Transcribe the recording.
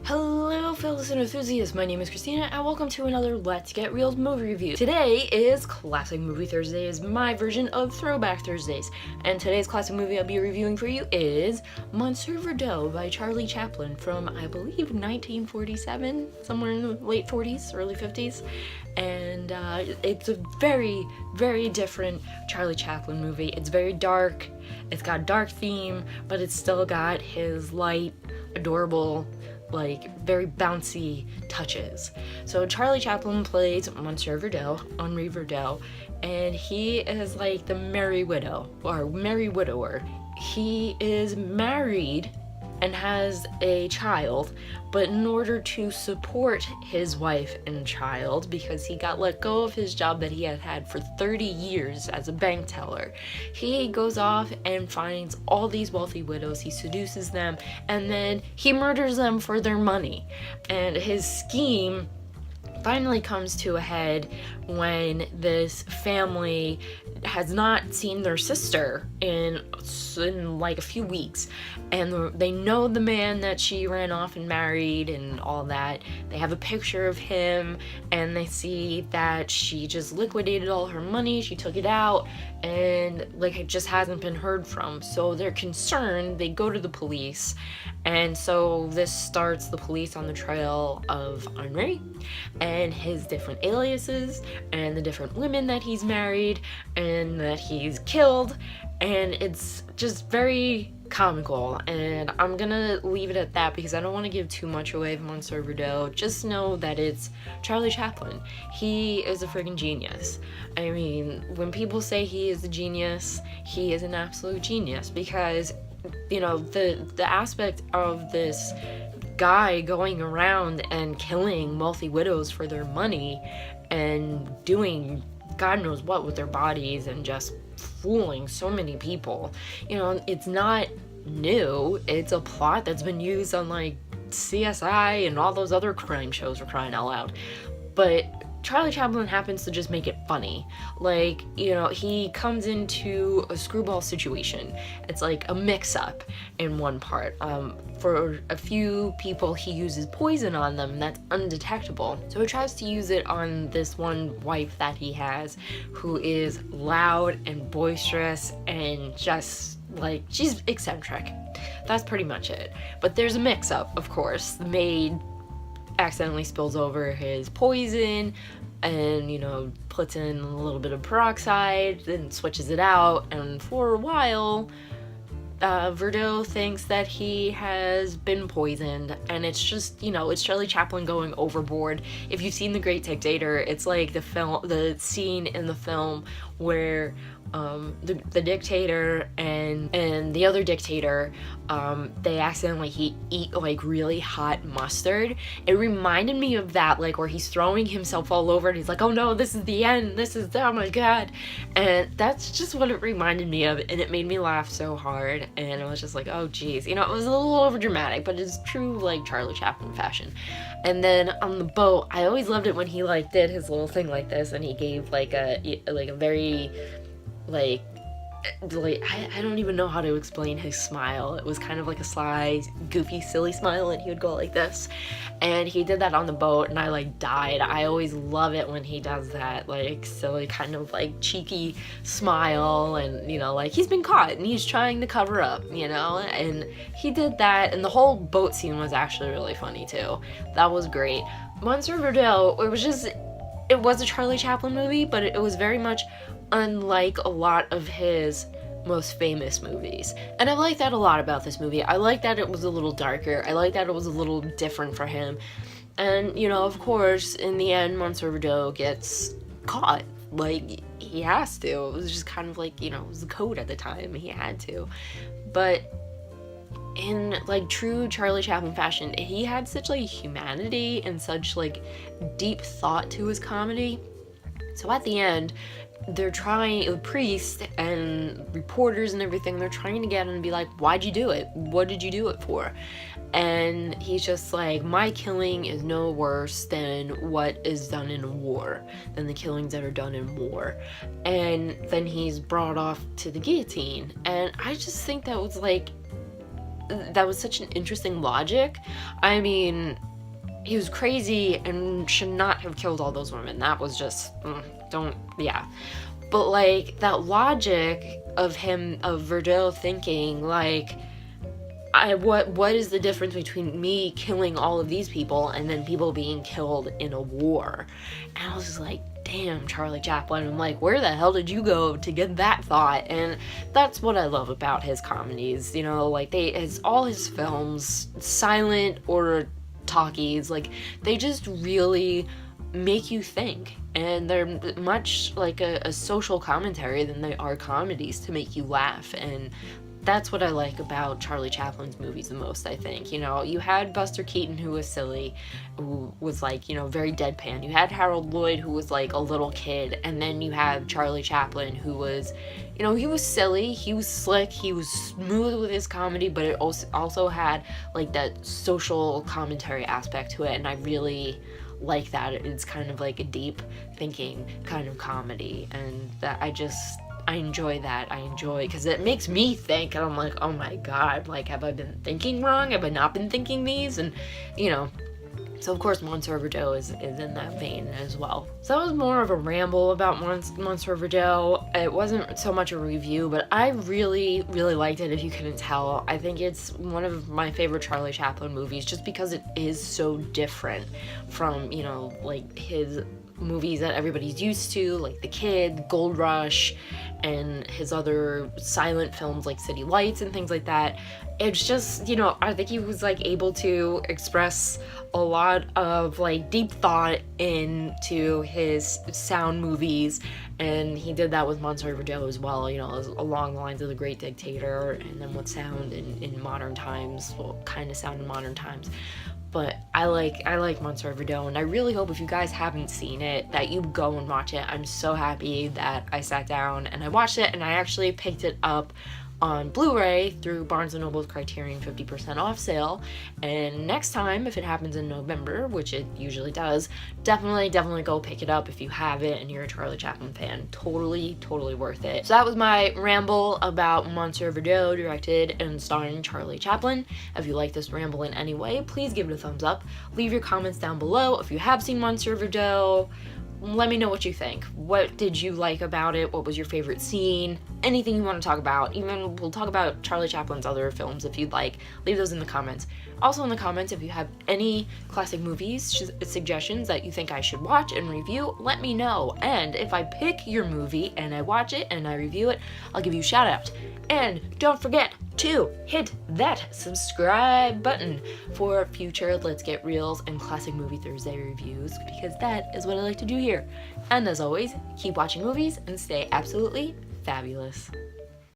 Hello fellow cine enthusiasts, my name is Christina and welcome to another Let's Get Reelz movie review. Today is Classic Movie Thursday, is my version of Throwback Thursdays, and today's classic movie I'll be reviewing for you is Monsieur Verdoux by Charlie Chaplin from, I believe, 1947, somewhere in the late 40s, early 50s, and it's a very, very different Charlie Chaplin movie. It's very dark, it's got a dark theme, but it's still got his light, adorable, very bouncy touches. So Charlie Chaplin plays Monsieur Verdoux, Henri Verdoux, and he is like the merry widow, or merry widower. He is married and has a child, but in order to support his wife and child, because he got let go of his job that he had had for 30 years as a bank teller, he goes off and finds all these wealthy widows, he seduces them, and then he murders them for their money. And his scheme finally comes to a head when this family has not seen their sister in like a few weeks, and they know the man that she ran off and married and all that. They have a picture of him and they see that she just liquidated all her money, she took it out, and it just hasn't been heard from. So they're concerned, they go to the police, and so this starts the police on the trail of Henri and his different aliases and the different women that he's married and that he's killed, and it's just very comical, and I'm gonna leave it at that because I don't want to give too much away of Monsieur Verdoux. Just know that it's Charlie Chaplin. He is a friggin' genius. I mean, when people say he is a genius, he is an absolute genius, because the aspect of this guy going around and killing wealthy widows for their money and doing God knows what with their bodies and just fooling so many people, it's not new. It's a plot that's been used on CSI and all those other crime shows, for crying out loud. But Charlie Chaplin happens to just make it funny. He comes into a screwball situation. It's like a mix-up in one part. For a few people, he uses poison on them, and that's undetectable. So he tries to use it on this one wife that he has, who is loud and boisterous and just, she's eccentric. That's pretty much it. But there's a mix-up, of course. The maid accidentally spills over his poison and puts in a little bit of peroxide and switches it out, and for a while Verdoux thinks that he has been poisoned, and it's just it's Charlie Chaplin going overboard. If you've seen The Great Dictator, it's like the scene in the film where the dictator and the other dictator, they accidentally eat really hot mustard. It reminded me of that, where he's throwing himself all over and he's like, oh no, this is the end, oh my god. And that's just what it reminded me of, and it made me laugh so hard, and I was just like, oh geez. It was a little over dramatic, but it's true Charlie Chaplin fashion. And then on the boat, I always loved it when he did his little thing like this, and he gave a very I don't even know how to explain his smile. It was kind of a sly, goofy, silly smile, and he would go like this. And he did that on the boat, and I died. I always love it when he does that, silly, kind of cheeky smile, and he's been caught and he's trying to cover up, and he did that, and the whole boat scene was actually really funny too. That was great. Monsieur Verdoux, it was a Charlie Chaplin movie, but it was very much unlike a lot of his most famous movies. And I like that a lot about this movie. I like that it was a little darker. I like that it was a little different for him. And, of course, in the end, Monsieur Verdoux gets caught. He has to. It was just kind of it was the code at the time. He had to. But in true Charlie Chaplin fashion, he had such humanity and such deep thought to his comedy. So at the end, they're trying, the priest and reporters and everything, they're trying to get him to be like, why'd you do it? What did you do it for? And he's just like, my killing is no worse than what is done in a war, than the killings that are done in war. And then he's brought off to the guillotine. And I just think that was that was such an interesting logic. I mean, he was crazy and should not have killed all those women. That was just, yeah. But, like, that logic of him, of Verdoux thinking, like, what is the difference between me killing all of these people and then people being killed in a war? And I was just like, damn, Charlie Chaplin. I'm like, where the hell did you go to get that thought? And that's what I love about his comedies, you know, like, all his films, silent or talkies, like, they just really make you think, and they're much like a social commentary than they are comedies to make you laugh. And that's what I like about Charlie Chaplin's movies the most, I think. You know, you had Buster Keaton, who was silly, who was, like, you know, very deadpan. You had Harold Lloyd, who was, like, a little kid. And then you had Charlie Chaplin, who was, you know, he was silly, he was slick, he was smooth with his comedy, but it also had, like, that social commentary aspect to it. And I really like that. It's kind of like a deep thinking kind of comedy. And that I enjoy that. I enjoy, because it makes me think, and I'm like, oh my god, like, have I been thinking wrong? Have I not been thinking these? And, you know, so of course Monsieur Verdoux is in that vein as well. So that was more of a ramble about Monsieur Verdoux. It wasn't so much a review, but I really, really liked it, if you couldn't tell. I think it's one of my favorite Charlie Chaplin movies, just because it is so different from, you know, like, his movies that everybody's used to, like The Kid, Gold Rush, and his other silent films like City Lights and things like that. It's just, you know, I think he was, like, able to express a lot of, like, deep thought into his sound movies, and he did that with Monsieur Verdoux as well, you know, along the lines of The Great Dictator, and then with sound in modern times, well, kind of sound in modern times. But I like Monsieur Verdoux, and I really hope, if you guys haven't seen it, that you go and watch it. I'm so happy that I sat down and I watched it, and I actually picked it up on Blu-ray through Barnes & Noble's Criterion 50% off sale. And next time, if it happens in November, which it usually does, definitely go pick it up if you have it and you're a Charlie Chaplin fan. Totally worth it. So that was my ramble about Monsieur Verdoux, directed and starring Charlie Chaplin. If you like this ramble in any way, please give it a thumbs up. Leave your comments down below. If you have seen Monsieur Verdoux, let me know what you think. What did you like about it? What was your favorite scene? Anything you want to talk about. Even we'll talk about Charlie Chaplin's other films if you'd like. Leave those in the comments. Also in the comments, if you have any classic movies suggestions that you think I should watch and review, let me know. And if I pick your movie and I watch it and I review it, I'll give you a shout out. And don't forget to hit that subscribe button for future Let's Get Reels and Classic Movie Thursday reviews, because that is what I like to do here. And as always, keep watching movies and stay absolutely fabulous.